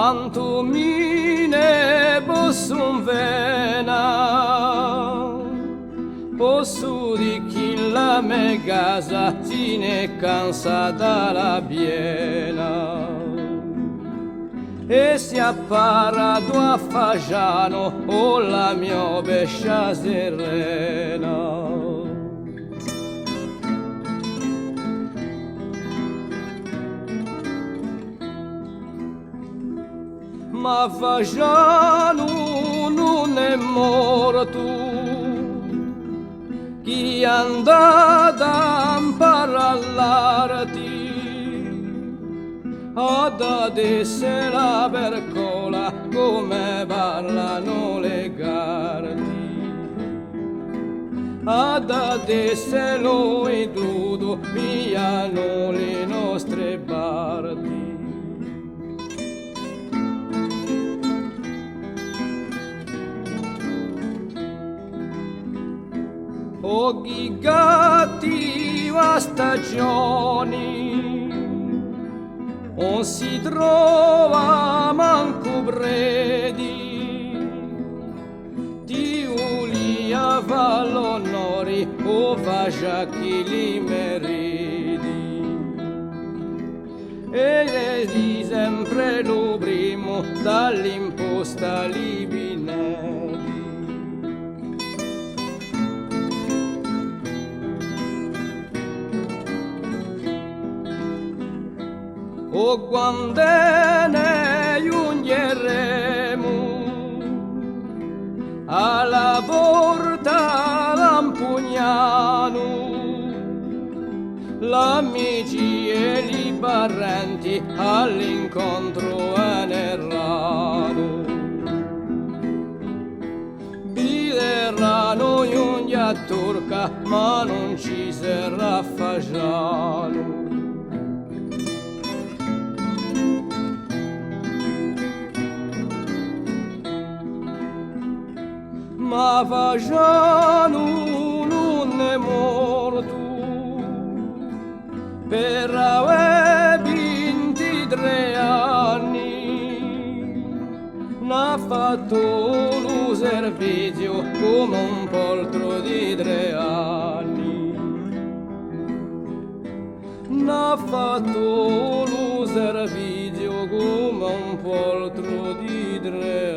quanto mi ne posso vena, posso di chi la me casa si ne cansa dalla piena e si apparato a Fagiano o la mia bescia serena. Ma Fagiano non è morto, chi è andato a impararti ad adesso la percola come parlano le gardi, ad adesso noi tutto piano le nostre bardi. O cattiva stagioni, non si trova manco predi, ti ulia fa l'onori o faccia chi li meriti. E di sempre lo primo dall'imposta li vineti. O quando ne giungeremo alla porta d'Ampugnano, l'amici e i parenti all'incontro anerrano. Biderrano giungia turca ma non ci sarà Fagiano. Ma Fagiano non è morto per aver 23 anni, n'ha fatto lo servizio come un poltro di 3 anni, n'ha fatto lo servizio come un poltro di 3 anni.